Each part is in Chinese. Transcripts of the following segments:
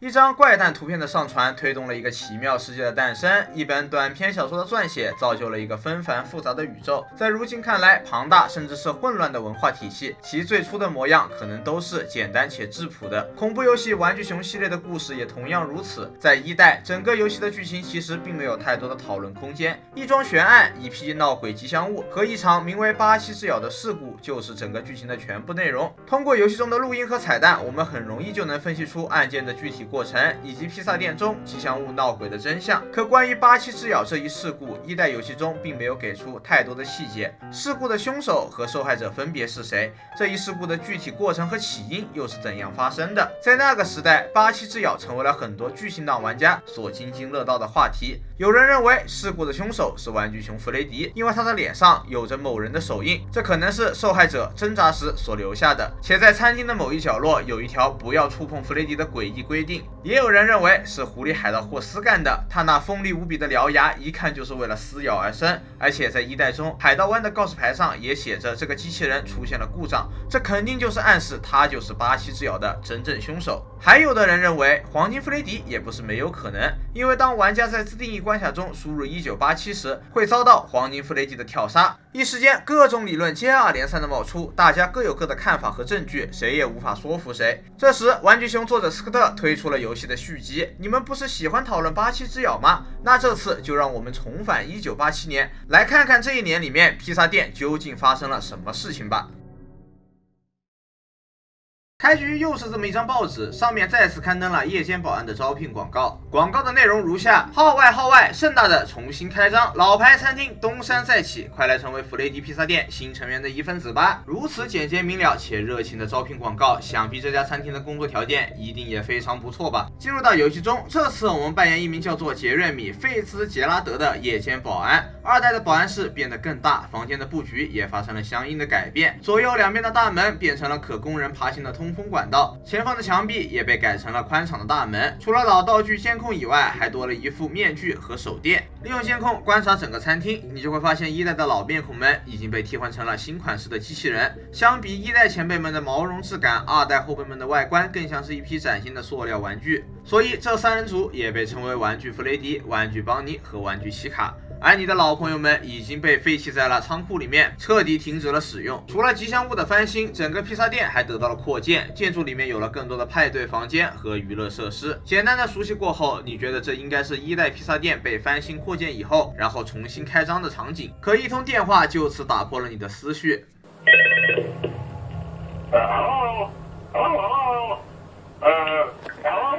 一张怪诞图片的上传，推动了一个奇妙世界的诞生；一本短篇小说的撰写，造就了一个纷繁复杂的宇宙。在如今看来，庞大甚至是混乱的文化体系，其最初的模样可能都是简单且质朴的。恐怖游戏《玩具熊》系列的故事也同样如此。在一代，整个游戏的剧情其实并没有太多的讨论空间，一桩悬案、一批闹鬼吉祥物和一场名为巴西之咬的事故，就是整个剧情的全部内容。通过游戏中的录音和彩蛋，我们很容易就能分析出案件的具体过程，以及披萨店中吉祥物闹鬼的真相。可关于巴西之咬这一事故，一代游戏中并没有给出太多的细节。事故的凶手和受害者分别是谁？这一事故的具体过程和起因又是怎样发生的？在那个时代，巴西之咬成为了很多剧情党玩家所津津乐道的话题。有人认为事故的凶手是玩具熊弗雷迪，因为他的脸上有着某人的手印，这可能是受害者挣扎时所留下的。且在餐厅的某一角落有一条不要触碰弗雷迪的诡异规定。也有人认为是狐狸海盗霍斯干的，他那锋利无比的獠牙一看就是为了撕咬而生，而且在一代中海盗湾的告示牌上也写着这个机器人出现了故障，这肯定就是暗示他就是巴西之咬的真正凶手。还有的人认为黄金弗雷迪也不是没有可能，因为当玩家在自定义关卡中输入1987时，会遭到黄金弗雷迪的跳杀。一时间各种理论接二连三的冒出，大家各有各的看法和证据，谁也无法说服谁。这时玩具熊作者斯科特推出了游戏的续集，你们不是喜欢讨论巴西之咬吗？那这次就让我们重返1987年，来看看这一年里面披萨店究竟发生了什么事情吧。开局又是这么一张报纸，上面再次刊登了夜间保安的招聘广告。广告的内容如下：号外，盛大的重新开张，老牌餐厅东山再起，快来成为弗雷迪披萨店新成员的一份子吧！如此简洁明了且热情的招聘广告，想必这家餐厅的工作条件一定也非常不错吧？进入到游戏中，这次我们扮演一名叫做杰瑞米·费兹杰拉德的夜间保安。二代的保安室变得更大，房间的布局也发生了相应的改变，左右两边的大门变成了可供人爬行的通风管道，前方的墙壁也被改成了宽敞的大门。除了老道具监控以外，还多了一副面具和手电。利用监控观察整个餐厅，你就会发现一代的老面孔们已经被替换成了新款式的机器人。相比一代前辈们的毛绒质感，二代后辈们的外观更像是一批崭新的塑料玩具。所以这三人组也被称为玩具弗雷迪、玩具邦尼和玩具奇卡。而你的老朋友们已经被废弃在了仓库里面，彻底停止了使用。除了吉祥物的翻新，整个披萨店还得到了扩建，建筑里面有了更多的派对房间和娱乐设施。简单的熟悉过后，你觉得这应该是一代披萨店被翻新扩建以后，然后重新开张的场景。可一通电话就此打破了你的思绪。Hello,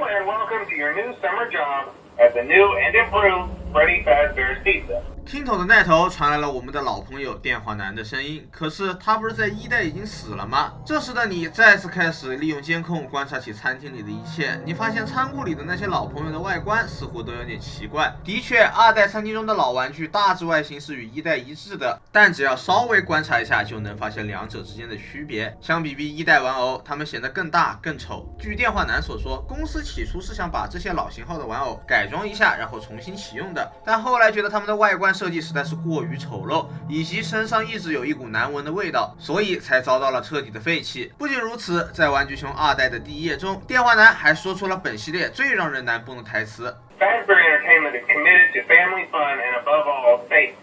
and welcome to your new summer job at the new and improved Freddy Fazbear's Pizza. 听筒的那头传来了我们的老朋友电话男的声音，可是他不是在一代已经死了吗？这时的你再次开始利用监控观察起餐厅里的一切，你发现仓库里的那些老朋友的外观似乎都有点奇怪。的确，二代餐厅中的老玩具大致外形是与一代一致的，但只要稍微观察一下就能发现两者之间的区别。相比一代玩偶，它们显得更大更丑。据电话男所说，公司起初是想把这些老型号的玩偶改装一下，然后重新启用的，但后来觉得它们的外观设计实在是过于丑陋，以及身上一直有一股难闻的味道，所以才遭到了彻底的废弃。不仅如此，在玩具熊二代的第一页中，电话男还说出了本系列最让人难崩的台词 Fazbear Entertainment is committed to family fun and above all, faith.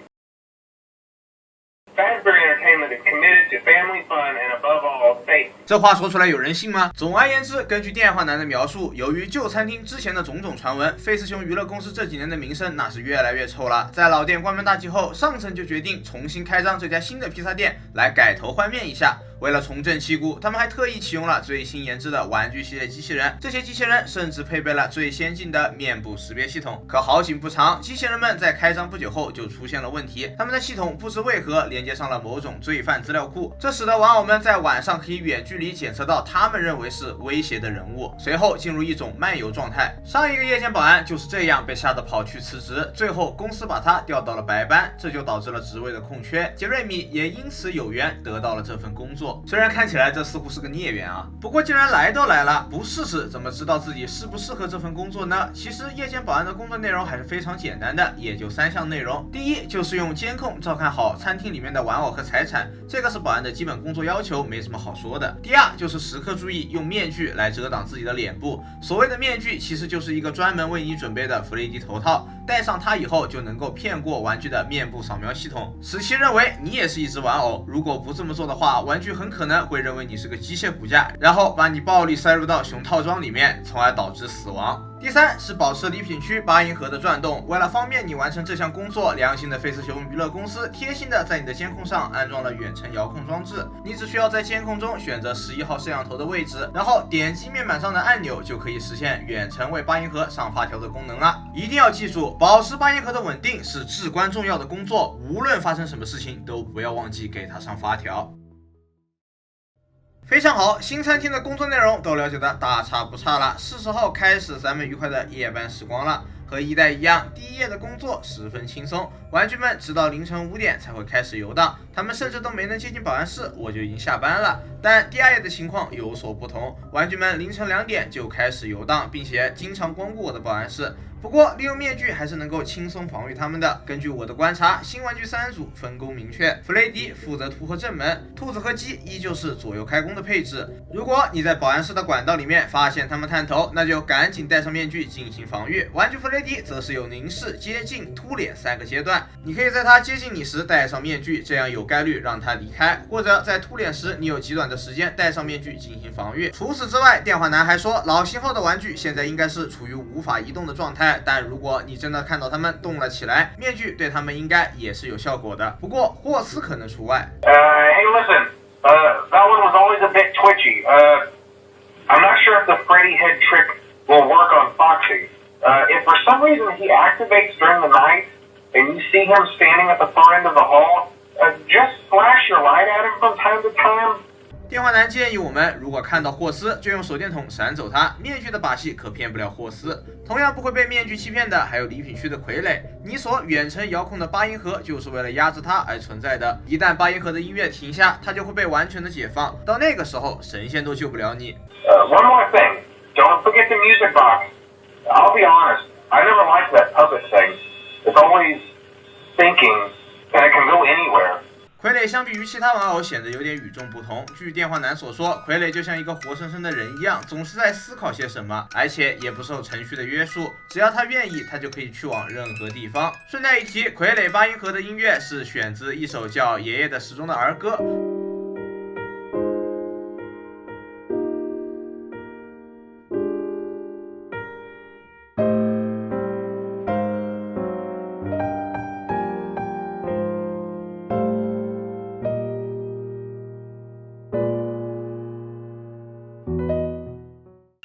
Fazbear Entertainment is committed to family fun and above all, faith. 这话说出来有人信吗？总而言之，根据电话男的描述，由于旧餐厅之前的种种传闻，费斯熊娱乐公司这几年的名声那是越来越臭了。在老店关门大吉后，上层就决定重新开张这家新的披萨店，来改头换面一下。为了重振旗鼓，他们还特意启用了最新研制的玩具系列机器人，这些机器人甚至配备了最先进的面部识别系统。可好景不长，机器人们在开张不久后就出现了问题，他们的系统不知为何连接上了某种罪犯资料库，这使得玩偶们在晚上可以远距离检测到他们认为是威胁的人物，随后进入一种漫游状态。上一个夜间保安就是这样被吓得跑去辞职，最后公司把他调到了白班，这就导致了职位的空缺。杰瑞米也因此有缘得到了这份工作。作。虽然看起来这似乎是个孽缘啊，不过既然来都来了，不试试怎么知道自己适不适合这份工作呢？其实夜间保安的工作内容还是非常简单的，也就3项内容。第一就是用监控照看好餐厅里面的玩偶和财产，这个是保安的基本工作要求，没什么好说的。第二就是时刻注意用面具来遮挡自己的脸部，所谓的面具其实就是一个专门为你准备的弗雷迪头套，戴上它以后就能够骗过玩具的面部扫描系统，使其认为你也是一只玩偶。如果不这么做的话，玩具很可能会认为你是个机械骨架，然后把你暴力塞入到熊套装里面，从而导致死亡。第三是保持礼品区8银河的转动，为了方便你完成这项工作，良心的费斯熊娱乐公司贴心的在你的监控上安装了远程遥控装置，你只需要在监控中选择11号摄像头的位置，然后点击面板上的按钮，就可以实现远程为8银河上发条的功能了。一定要记住，保持8银河的稳定是至关重要的工作，无论发生什么事情都不要忘记给它上发条。非常好，新餐厅的工作内容都了解的大差不差了，是时候开始咱们愉快的夜班时光了。和一代一样，第一夜的工作十分轻松，玩具们直到凌晨5点才会开始游荡，他们甚至都没能接近保安室，我就已经下班了。但第二夜的情况有所不同，玩具们凌晨2点就开始游荡，并且经常光顾我的保安室。不过利用面具还是能够轻松防御他们的。根据我的观察，新玩具3人组分工明确，弗雷迪负责图和正门，兔子和鸡依旧是左右开弓的配置。如果你在保安室的管道里面发现他们探头，那就赶紧戴上面具进行防御。玩具弗雷迪则是有凝视、接近、突脸3个阶段，你可以在他接近你时戴上面具，这样有概率让他离开，或者在突脸时你有极短的时间戴上面具进行防御。除此之外，电话男还说老型号的玩具现在应该是处于无法移动的状态，但如果你真的看到他们动了起来，面具对他们应该也是有效果的。不过霍斯可能除外。 Hey, listen, that one was always a bit twitchy. I'm not sure if the Freddy head trick will work on Foxy. If for some reason he activates during the night and you see him standing at the far end of the hall, just flash your light at him from time to time. 电话男建议我们，如果看到霍斯，就用手电筒闪走他。面具的把戏可骗不了霍斯。同样不会被面具欺骗的，还有礼品区的傀儡。你所远程遥控的8银河，就是为了压制他而存在的。一旦8银河的音乐停下，他就会被完全的解放。到那个时候，神仙都救不了你。One more thing, don't forget the music box. I'll be honest, I never liked that puppet thing. It's always thinking that it can go anywhere. 傀儡相比于其他玩偶显得有点与众不同。据电话男所说，傀儡就像一个活生生的人一样，总是在思考些什么，而且也不受程序的约束，只要他愿意，他就可以去往任何地方。顺带一提，傀儡8银河的音乐是选自一首叫《爷爷的时钟》的儿歌。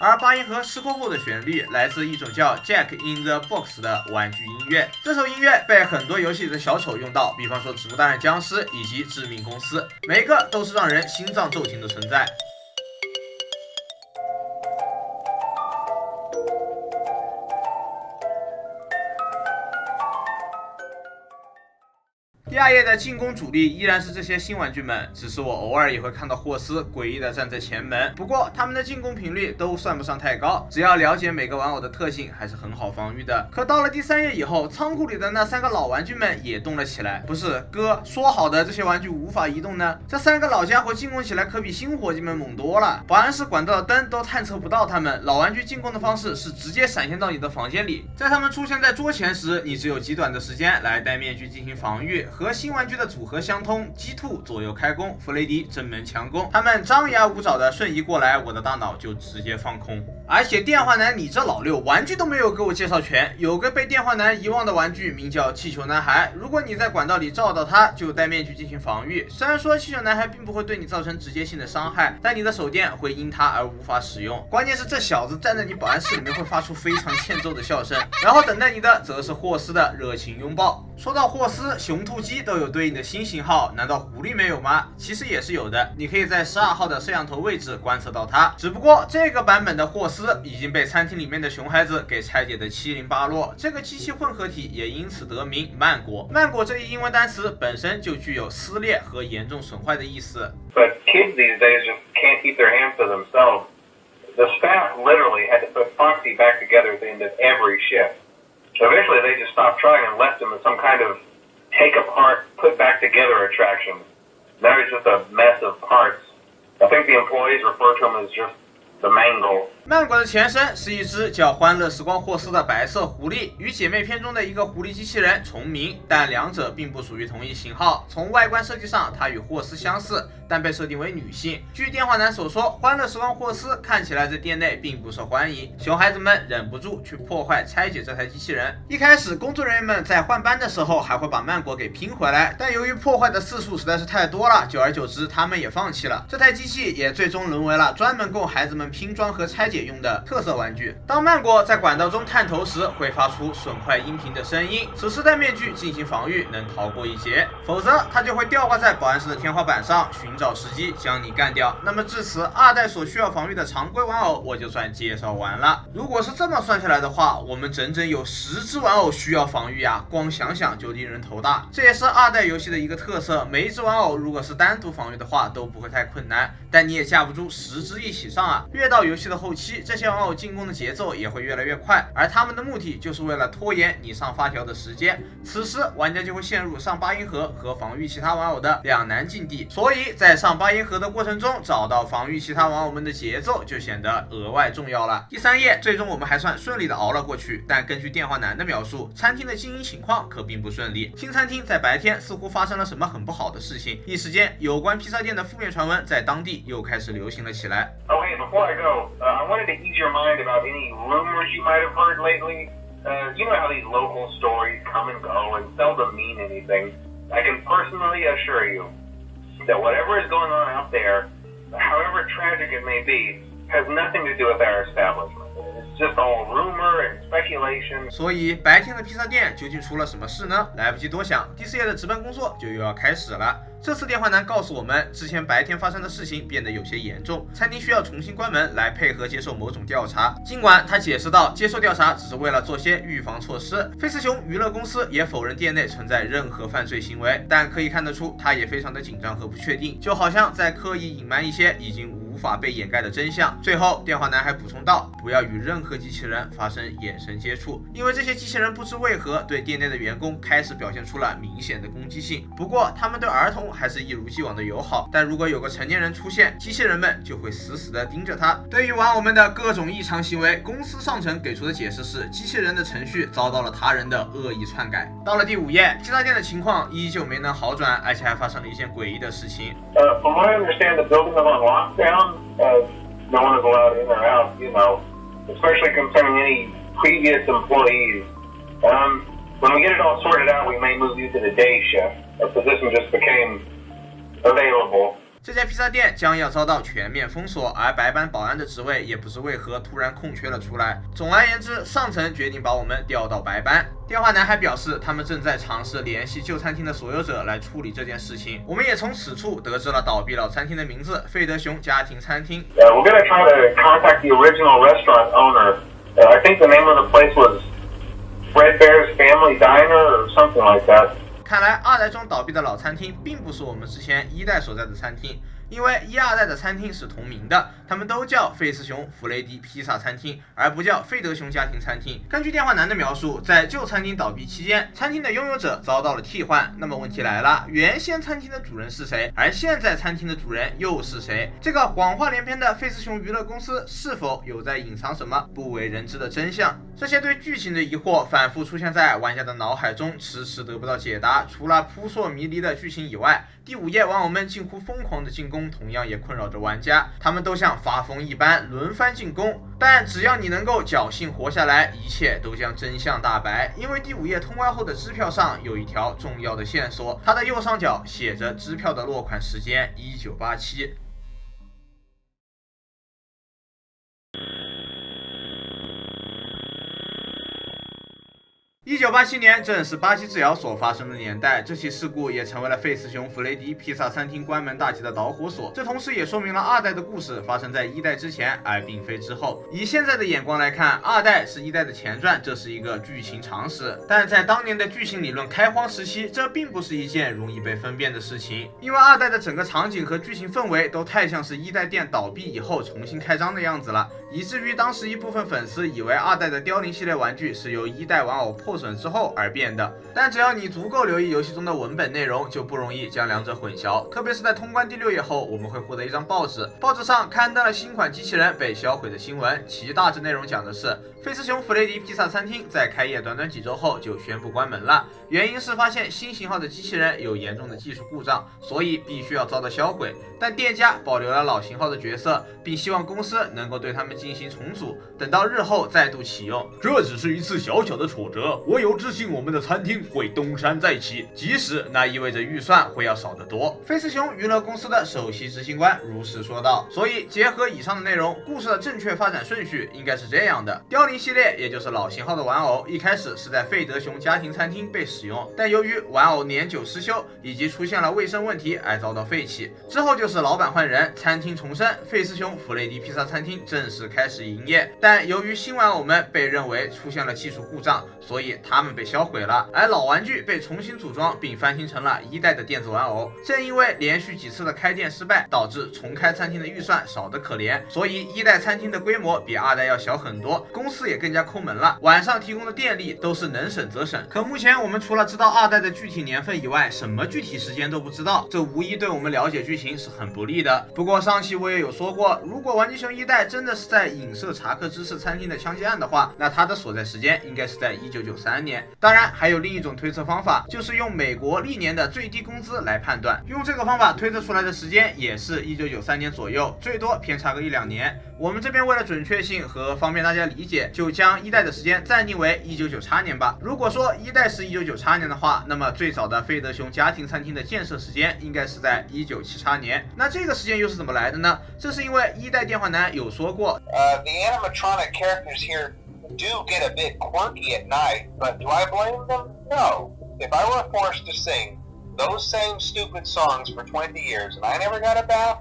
而8银河失控后的旋律来自一种叫 Jack in the Box 的玩具音乐。这首音乐被很多游戏里的小丑用到，比方说《植物大战僵尸》以及《致命公司》，每一个都是让人心脏骤停的存在。第二页的进攻主力依然是这些新玩具们，只是我偶尔也会看到霍斯诡异的站在前门。不过他们的进攻频率都算不上太高，只要了解每个玩偶的特性，还是很好防御的。可到了第3页以后，仓库里的那3个老玩具们也动了起来。不是哥说好的这些玩具无法移动呢？这3个老家伙进攻起来可比新伙计们猛多了。保安室管道的灯都探测不到他们。老玩具进攻的方式是直接闪现到你的房间里，在他们出现在桌前时，你只有极短的时间来戴面具进行防御。和新玩具的组合相通，鸡兔左右开弓，弗雷迪正门强攻，他们张牙舞爪的瞬移过来，我的大脑就直接放空。而且电话男，你这老六玩具都没有给我介绍全。有个被电话男遗忘的玩具名叫气球男孩，如果你在管道里照到他，就戴面具进行防御。虽然说气球男孩并不会对你造成直接性的伤害，但你的手电会因他而无法使用。关键是这小子站在你保安室里面会发出非常欠揍的笑声，然后等待你的则是霍斯的热情拥抱。说到霍斯，雄兔机都有对应的新型号，难道狐狸没有吗？其实也是有的，你可以在12号的摄像头位置观测到它。只不过这个版本的霍斯已经被餐厅里面的熊孩子给拆解的七零八落，这个机器混合体也因此得名曼果。曼果这一英文单词本身就具有撕裂和严重损坏的意思。But kids these days just can't keep their hands to themselves. The staff literally had to put Foxy back together at the end of every shift. Eventually, they just stopped trying and left him in some kind of take apart, put back together attraction. Now he's just a mess of parts. I think the employees refer to him as just the mangle. 曼果的前身是一只叫欢乐时光霍斯的白色狐狸，与姐妹篇中的一个狐狸机器人重名，但两者并不属于同一型号。从外观设计上，它与霍斯相似，但被设定为女性。据电话男所说，欢乐时光霍斯看起来在店内并不受欢迎，熊孩子们忍不住去破坏拆解这台机器人。一开始，工作人员们在换班的时候还会把曼果给拼回来，但由于破坏的次数实在是太多了，久而久之，他们也放弃了。这台机器也最终沦为了专门供孩子们拼装和拆解用的特色玩具。当曼果在管道中探头时，会发出损坏音频的声音，此时戴面具进行防御，能逃过一劫；否则，它就会吊挂在保安室的天花板上，寻找时机将你干掉。那么至此，2代所需要防御的常规玩偶我就算介绍完了。如果是这么算下来的话，我们整整有10只玩偶需要防御呀，光想想就令人头大。这也是2代游戏的一个特色，每一只玩偶如果是单独防御的话都不会太困难，但你也架不住10只一起上啊。越到游戏的后期，这些玩偶进攻的节奏也会越来越快，而他们的目的就是为了拖延你上发条的时间。此时玩家就会陷入上8音盒和防御其他玩偶的两难境地，所以在上8音盒的过程中找到防御其他玩偶们的节奏就显得额外重要了。第3页最终我们还算顺利的熬了过去，但根据电话男的描述，餐厅的经营情况可并不顺利。新餐厅在白天似乎发生了什么很不好的事情，一时间有关披萨店的负面传闻在当地又开始流行了起来。Oh, hey, before I go, I wanted to ease your mind about any rumors you might have heard lately. You know how these local stories come and go and seldom mean anything. I can personally assure you that whatever is going on out there, however tragic it may be, has nothing to do with our establishment. It's just all rumor and speculation. 所以白天的披萨店究竟出了什么事呢？来不及多想，第4页的值班工作就又要开始了。这次电话男告诉我们，之前白天发生的事情变得有些严重，餐厅需要重新关门来配合接受某种调查。尽管他解释到，接受调查只是为了做些预防措施。费斯熊娱乐公司也否认店内存在任何犯罪行为，但可以看得出他也非常的紧张和不确定，就好像在刻意隐瞒一些已经无法被掩盖的真相。最后，电话男还补充道，不要与任何机器人发生眼神接触，因为这些机器人不知为何对店内的员工开始表现出了明显的攻击性。不过，他们对儿童还是一如既往的友好，但如果有个成年人出现，机器人们就会死死地盯着他。对于玩偶们的各种异常行为，公司上层给出的解释是，机器人的程序遭到了他人的恶意篡改。到了第5页，披萨店的情况依旧没能好转，而且还发生了一件诡异的事情。From what I understand, the building is on lockdown. No one is allowed in or out, you know, especially concerning any previous employees. When we get it all sorted out, we may move you to the day shift. A position just became available. 这家披萨店将要遭到全面封锁，而白班保安的职位也不知为何突然空缺了出来。总而言之，上层决定把我们调到白班。电话男还表示，他们正在尝试联系旧餐厅的所有者来处理这件事情。我们也从此处得知了倒闭老餐厅的名字——费德熊家庭餐厅。We're going to try to contact the original restaurant owner. I think the name of the place was Fredbear's Family Diner or something like that. 看来2代中倒闭的老餐厅并不是我们之前1代所在的餐厅，因为1、2代的餐厅是同名的，他们都叫费斯熊弗雷迪披萨餐厅，而不叫费德熊家庭餐厅。根据电话男的描述，在旧餐厅倒闭期间，餐厅的拥有者遭到了替换。那么问题来了，原先餐厅的主人是谁？而现在餐厅的主人又是谁？这个谎话连篇的费斯熊娱乐公司是否有在隐藏什么不为人知的真相？这些对剧情的疑惑反复出现在玩家的脑海中，迟迟得不到解答。除了扑朔迷离的剧情以外，第5页玩偶们近乎疯狂的进攻同样也困扰着玩家，他们都像发疯一般轮番进攻，但只要你能够侥幸活下来，一切都将真相大白。因为第5页通关后的支票上有一条重要的线索，它的右上角写着支票的落款时间1987。1987年正是巴西之遥所发生的年代，这起事故也成为了费斯熊弗雷迪披萨餐厅关门大吉的导火索。这同时也说明了2代的故事发生在1代之前，而并非之后。以现在的眼光来看，2代是1代的前传，这是一个剧情常识。但在当年的剧情理论开荒时期，这并不是一件容易被分辨的事情，因为2代的整个场景和剧情氛围都太像是1代店倒闭以后重新开张的样子了，以至于当时一部分粉丝以为2代的凋零系列玩具是由1代玩偶破损之后而变的。但只要你足够留意游戏中的文本内容，就不容易将两者混淆。特别是在通关第6页后，我们会获得一张报纸，报纸上刊登了新款机器人被销毁的新闻，其大致内容讲的是费斯熊弗雷迪披萨餐厅在开业短短几周后就宣布关门了，原因是发现新型号的机器人有严重的技术故障，所以必须要遭到销毁。但店家保留了老型号的角色，并希望公司能够对他们进行重组，等到日后再度启用。这只是一次小小的挫折，我有自信我们的餐厅会东山再起，即使那意味着预算会要少得多。费斯熊娱乐公司的首席执行官如是说道。所以结合以上的内容，故事的正确发展顺序应该是这样的：凋零系列，也就是老型号的玩偶，一开始是在费德熊家庭餐厅被使用，但由于玩偶年久失修以及出现了卫生问题而遭到废弃。之后就是老板换人，餐厅重生，费斯熊弗雷迪披萨餐厅正式开始营业。但由于新玩偶们被认为出现了技术故障，所以他们被销毁了，而老玩具被重新组装并翻新成了1代的电子玩偶。正因为连续几次的开店失败，导致重开餐厅的预算少得可怜，所以1代餐厅的规模比2代要小很多，公司也更加抠门了，晚上提供的电力都是能省则省。可目前我们除了知道2代的具体年份以外，什么具体时间都不知道，这无疑对我们了解剧情是很不利的。不过上期我也有说过，如果玩具熊1代真的是在影射查克芝士餐厅的枪击案的话，那它的所在时间应该是在1993年。当然还有另一种推测方法，就是用美国历年的最低工资来判断，用这个方法推测出来的时间也是1993年左右，最多偏差个1-2年。我们这边为了准确性和方便大家理解，就将1代的时间暂定为1998年吧。如果说1代是1998年的话，那么最早的费德熊家庭餐厅的建设时间应该是在1978年。那这个时间又是怎么来的呢？这是因为1代电话男有说过，The animatronic characters here do get a bit quirky at night, but do I blame them? No. If I were forced to sing those same stupid songs for 20 years and I never got a bath,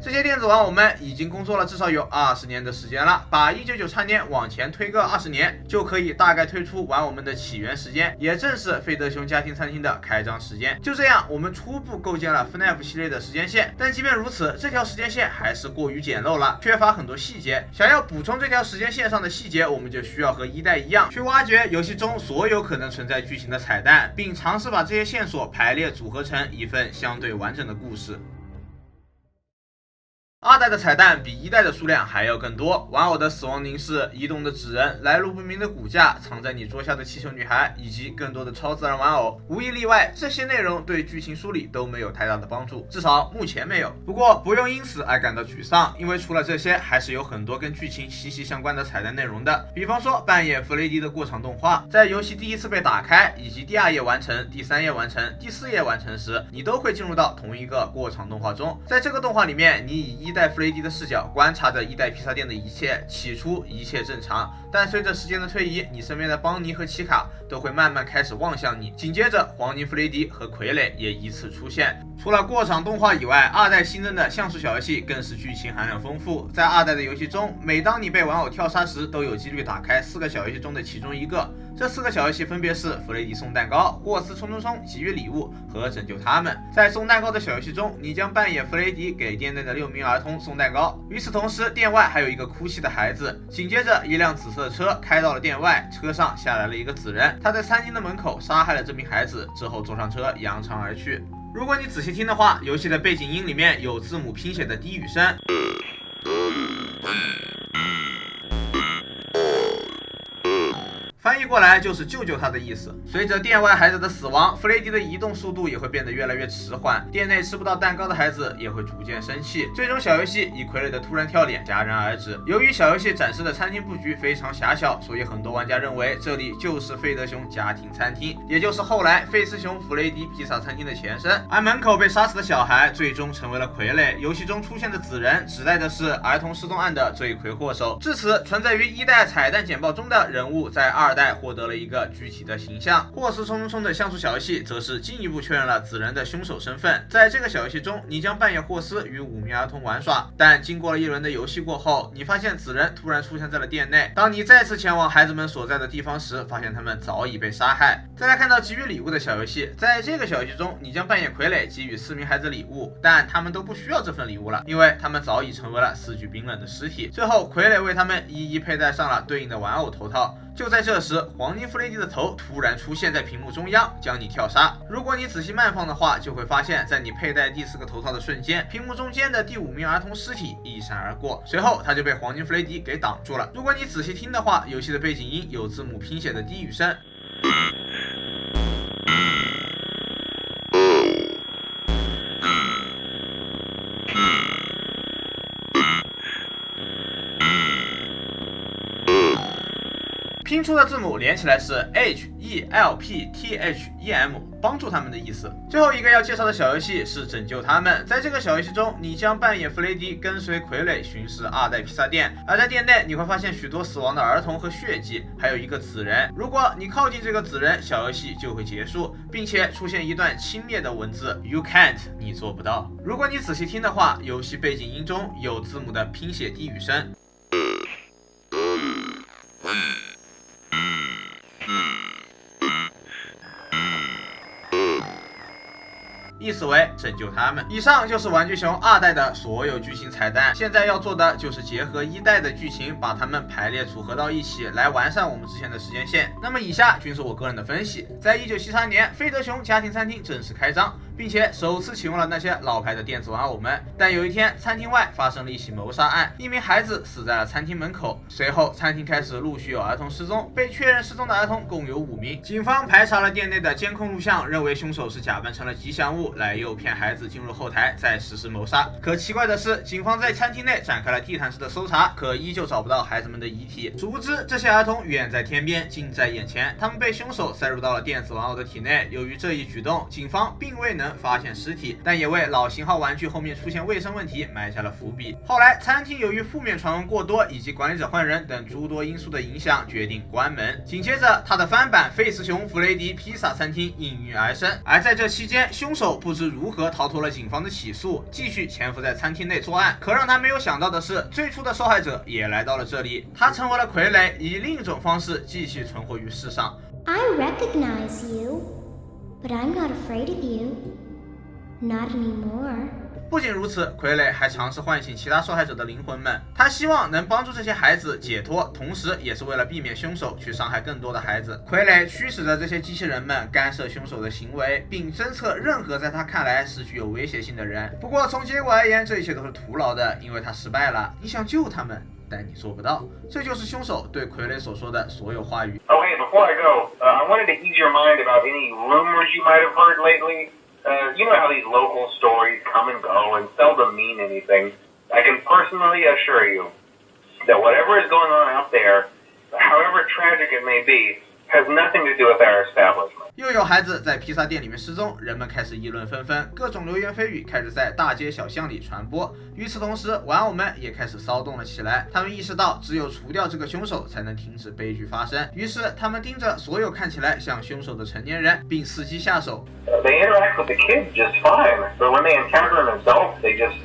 这些电子玩偶们已经工作了至少有20年的时间了，把1998年往前推个20年，就可以大概推出玩偶们的起源时间，也正是费德熊家庭餐厅的开张时间。就这样，我们初步构建了 FNAF 系列的时间线。但即便如此，这条时间线还是过于简陋了，缺乏很多细节。想要补充这条时间线上的细节，我们就需要和1代一样，去挖掘游戏中所有可能存在剧情的彩蛋，并尝试把这些线索排列组合成一份相对完整的故事。2代的彩蛋比1代的数量还要更多，玩偶的死亡凝视、移动的纸人、来路不明的骨架、藏在你桌下的气球女孩，以及更多的超自然玩偶，无一例外，这些内容对剧情梳理都没有太大的帮助，至少目前没有。不过不用因此而感到沮丧，因为除了这些，还是有很多跟剧情息息相关的彩蛋内容的。比方说扮演弗雷迪的过场动画，在游戏第一次被打开，以及第2页完成、第3页完成、第4页完成时，你都会进入到同一个过场动画中。在这个动画里面，你以1代弗雷迪的视角观察着1代披萨店的一切，起初一切正常，但随着时间的推移，你身边的邦尼和奇卡都会慢慢开始望向你，紧接着黄金弗雷迪和傀儡也依次出现。除了过场动画以外，2代新增的像素小游戏更是剧情含量丰富。在2代的游戏中，每当你被玩偶跳杀时，都有几率打开4个小游戏中的其中一个。这4个小游戏分别是弗雷迪送蛋糕、霍斯冲冲冲给予礼物和拯救他们。在送蛋糕的小游戏中，你将扮演弗雷迪给店内的6名儿童送蛋糕。与此同时，店外还有一个哭泣的孩子。紧接着，一辆紫色车开到了店外，车上下来了一个紫人，他在餐厅的门口杀害了这名孩子，之后坐上车扬长而去。如果你仔细听的话，游戏的背景音里面有字母拼写的低语声。翻译过来就是救救他的意思。随着店外孩子的死亡，弗雷迪的移动速度也会变得越来越迟缓，店内吃不到蛋糕的孩子也会逐渐生气。最终小游戏以傀儡的突然跳脸戛然而止。由于小游戏展示的餐厅布局非常狭小，所以很多玩家认为这里就是费德熊家庭餐厅，也就是后来费斯熊弗雷迪披萨餐厅的前身。而门口被杀死的小孩最终成为了傀儡，游戏中出现的紫人指代的是儿童失踪案的罪魁祸首。至此，存在于1代彩蛋简报中的人物在2代获得了一个具体的形象。霍斯冲冲冲的像素小游戏则是进一步确认了子人的凶手身份。在这个小游戏中，你将扮演霍斯与5名儿童玩耍，但经过了一轮的游戏过后，你发现子人突然出现在了店内。当你再次前往孩子们所在的地方时，发现他们早已被杀害。再来看到给予礼物的小游戏，在这个小游戏中，你将扮演傀儡给予4名孩子礼物，但他们都不需要这份礼物了，因为他们早已成为了4具冰冷的尸体。最后，傀儡为他们一一佩戴上了对应的玩偶头套。就在这时，黄金弗雷迪的头突然出现在屏幕中央，将你跳杀。如果你仔细慢放的话，就会发现，在你佩戴第4个头套的瞬间，屏幕中间的第5名儿童尸体一闪而过，随后他就被黄金弗雷迪给挡住了。如果你仔细听的话，游戏的背景音有字母拼写的低语声。拼出的字母连起来是 HELPTHEM， 帮助他们的意思。最后一个要介绍的小游戏是拯救他们。在这个小游戏中，你将扮演弗雷迪，跟随傀儡巡视2代披萨店，而在店内你会发现许多死亡的儿童和血迹，还有一个子人。如果你靠近这个子人，小游戏就会结束，并且出现一段轻蔑的文字 You can't， 你做不到。如果你仔细听的话，游戏背景音中有字母的拼写低语声。意思为拯救他们。以上就是玩具熊2代的所有剧情彩蛋，现在要做的就是结合1代的剧情，把它们排列组合到一起，来完善我们之前的时间线。那么以下均是我个人的分析。在1973年，费德熊家庭餐厅正式开张，并且首次启用了那些老牌的电子玩偶们。但有一天，餐厅外发生了一起谋杀案，一名孩子死在了餐厅门口。随后，餐厅开始陆续有儿童失踪，被确认失踪的儿童共有5名。警方排查了店内的监控录像，认为凶手是假扮成了吉祥物来诱骗孩子进入后台，再实施谋杀。可奇怪的是，警方在餐厅内展开了地毯式的搜查，可依旧找不到孩子们的遗体。殊不知，这些儿童远在天边，近在眼前，他们被凶手塞入到了电子玩偶的体内。由于这一举动，警方并未能发现尸体，但也为老型号玩具后面出现卫生问题埋下了伏笔。后来，餐厅由于负面传闻过多以及管理者换人等诸多因素的影响，决定关门。紧接着，他的翻版费斯熊弗雷迪披萨餐厅应运而生。而在这期间，凶手不知如何逃脱了警方的起诉，继续潜伏在餐厅内作案。可让他没有想到的是，最初的受害者也来到了这里，他成为了傀儡，以另一种方式继续存活于世上。I recognize you, but I'm not afraid of you. Not anymore. 不仅如此，傀儡还尝试唤醒其他受害者的灵魂们，他希望能帮助这些孩子解脱，同时也是为了避免凶手去伤害更多的孩子。傀儡驱使着这些机器人们干涉凶手的行为，并侦测任何在他看来是具有威胁性的人。不过从结果而言，这一切都是徒劳的，因为他失败了。你想救他们，但你做不到。这就是凶手对傀儡所说的所有话语。 Okay, before I go, I wanted to ease your mind about any rumors you might have heard lately. You know how these local stories come and go and seldom mean anything. I can personally assure you that whatever is going on out there, however tragic it may be, has nothing to do with our establishment. 又有孩子在披萨店里面失踪，人们开始议论纷纷，各种流言蜚语开始在大街小巷里传播。与此同时，玩偶们也开始骚动了起来。他们意识到，只有除掉这个凶手，才能停止悲剧发生。于是，他们盯着所有看起来像凶手的成年人，并伺机下手。They interact with the kids just fine, but when they encounter an adult, they just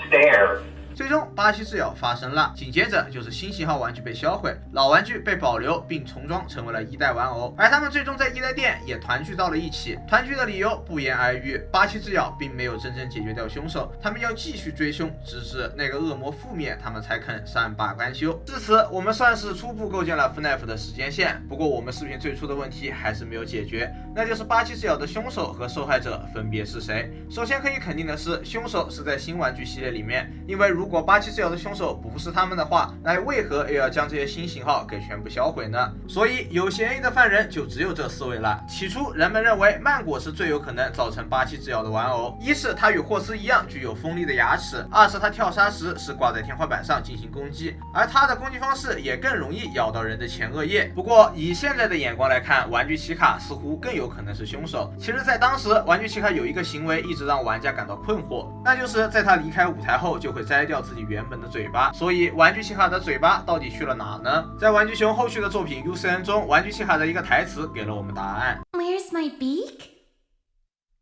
stare. 最终，巴西之咬发生了，紧接着就是新型号玩具被销毁，老玩具被保留并重装成为了1代玩偶，而他们最终在1代店也团聚到了一起。团聚的理由不言而喻，巴西之咬并没有真正解决掉凶手，他们要继续追凶，直至那个恶魔覆灭，他们才肯善罢甘休。至此，我们算是初步构建了 FNAF 的时间线。不过，我们视频最初的问题还是没有解决，那就是巴西之咬的凶手和受害者分别是谁。首先可以肯定的是，凶手是在新玩具系列里面，因为如果巴西之咬的凶手不是他们的话，那为何又要将这些新型号给全部销毁呢？所以有嫌疑的犯人就只有这4位了。起初人们认为曼果是最有可能造成巴西之咬的玩偶，一是他与霍斯一样具有锋利的牙齿，二是他跳杀时是挂在天花板上进行攻击，而他的攻击方式也更容易咬到人的前额叶。不过以现在的眼光来看，玩具奇卡似乎更有可能是凶手。其实在当时，玩具奇卡有一个行为一直让玩家感到困惑，那就是在他离开舞台后就会摘掉掉自己原本的嘴巴。所以玩具奇哈的嘴巴到底去了哪呢？在玩具熊后续的作品 UCN 中，玩具奇哈的一个台词给了我们答案。 Where's my beak?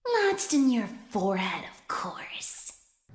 Lodged in your forehead, of course.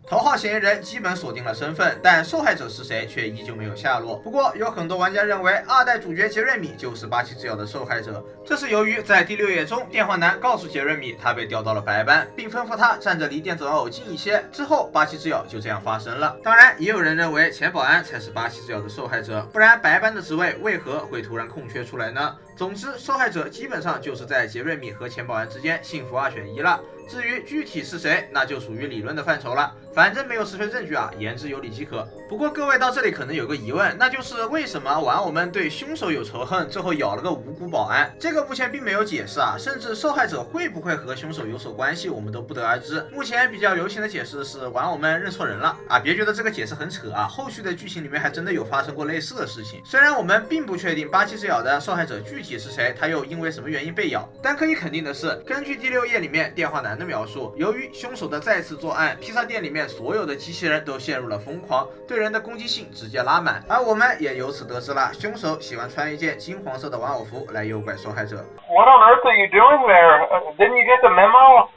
头号嫌疑人基本锁定了身份，但受害者是谁却依旧没有下落。不过有很多玩家认为2代主角杰瑞米就是巴西之咬的受害者，这是由于在第6页中，电话男告诉杰瑞米他被调到了白班，并吩咐他站着离电子玩偶近一些，之后巴西之咬就这样发生了。当然也有人认为钱保安才是巴西之咬的受害者，不然白班的职位为何会突然空缺出来呢？总之受害者基本上就是在杰瑞米和钱保安之间幸福2选1了。至于具体是谁，那就属于理论的范畴了。反正没有实锤证据啊，言之有理即可。不过各位到这里可能有个疑问，那就是为什么玩偶们对凶手有仇恨，最后咬了个无辜保安？这个目前并没有解释啊，甚至受害者会不会和凶手有所关系，我们都不得而知。目前比较流行的解释是玩偶们认错人了啊，别觉得这个解释很扯啊，后续的剧情里面还真的有发生过类似的事情。虽然我们并不确定巴西之咬的受害者具体是谁，他又因为什么原因被咬，但可以肯定的是，根据第6页里面电话男的描述，由于凶手的再次作案，披萨店里面所有的机器人都陷入了疯狂，对人的攻击性直接拉满，而我们也由此得知了凶手喜欢穿一件金黄色的玩偶服来诱拐受害者。 What on earth are you doing there? Didn't you get the memo?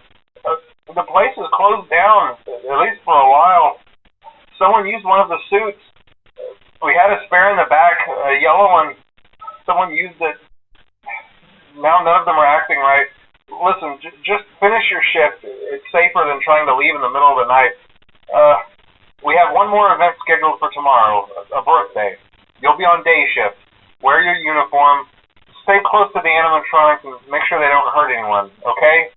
The place is closed down, at least for a while. Someone used one of the suits. We had a spare in the back, a yellow one. Someone used it. Now none of them are acting right. Listen, just finish your shift. It's safer than trying to leave in the middle of the night. We have one more event scheduled for tomorrow, a birthday. You'll be on day shift. Wear your uniform. Stay close to the animatronics and make sure they don't hurt anyone, okay?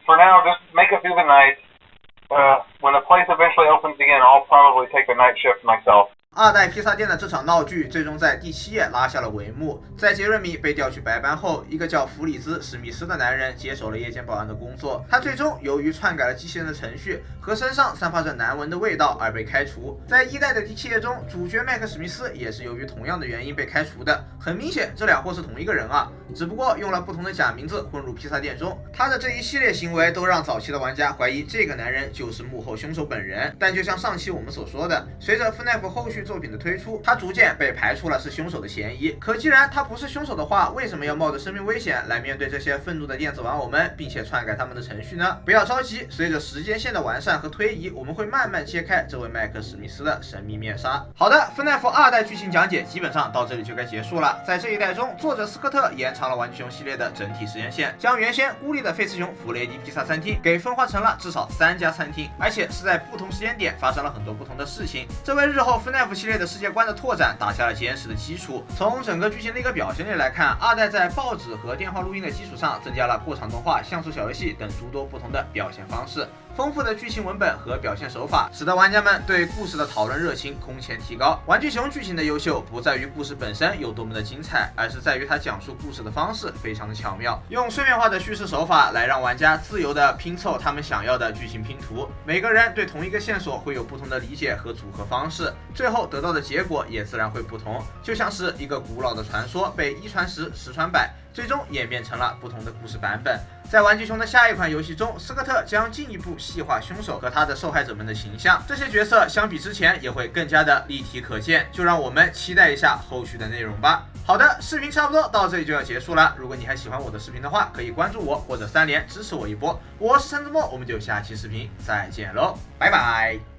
For now, just make it through the night. When the place eventually opens again, I'll probably take the night shift myself. 2代披萨店的这场闹剧最终在第7页拉下了帷幕。在杰瑞米被调去白班后，一个叫弗里兹·史密斯的男人接手了夜间保安的工作。他最终由于篡改了机器人的程序和身上散发着难闻的味道而被开除。在1代的第7页中，主角麦克·史密斯也是由于同样的原因被开除的。很明显，这俩货是同一个人啊，只不过用了不同的假名字混入披萨店中。他的这一系列行为都让早期的玩家怀疑这个男人就是幕后凶手本人。但就像上期我们所说的，随着 FNAF 后续作品的推出，他逐渐被排除了是凶手的嫌疑。可既然他不是凶手的话，为什么要冒着生命危险来面对这些愤怒的电子玩偶们，并且篡改他们的程序呢？不要着急，随着时间线的完善和推移，我们会慢慢揭开这位麦克史密斯的神秘面纱。好的 ，FNAF 2代剧情讲解基本上到这里就该结束了。在这一代中，作者斯科特延长了玩具熊系列的整体时间线，将原先孤立的费斯熊弗雷迪披萨餐厅给分化成了至少3家餐厅，而且是在不同时间点发生了很多不同的事情。这为日后 FNAF 系列的世界观的拓展打下了坚实的基础。从整个剧情的一个表现力来看，2代在报纸和电话录音的基础上，增加了过场动画、像素小游戏等诸多不同的表现方式。丰富的剧情文本和表现手法，使得玩家们对故事的讨论热情空前提高。玩具熊剧情的优秀不在于故事本身有多么的精彩，而是在于它讲述故事的方式非常的巧妙，用碎片化的叙事手法来让玩家自由的拼凑他们想要的剧情拼图。每个人对同一个线索会有不同的理解和组合方式，最后得到的结果也自然会不同。就像是一个古老的传说被1传10、10传100，最终演变成了不同的故事版本。在玩具熊的下一款游戏中，斯科特将进一步细化凶手和他的受害者们的形象，这些角色相比之前也会更加的立体可见，就让我们期待一下后续的内容吧。好的，视频差不多到这里就要结束了。如果你还喜欢我的视频的话，可以关注我或者3连支持我一波。我是陈子墨，我们就下期视频再见喽，拜拜。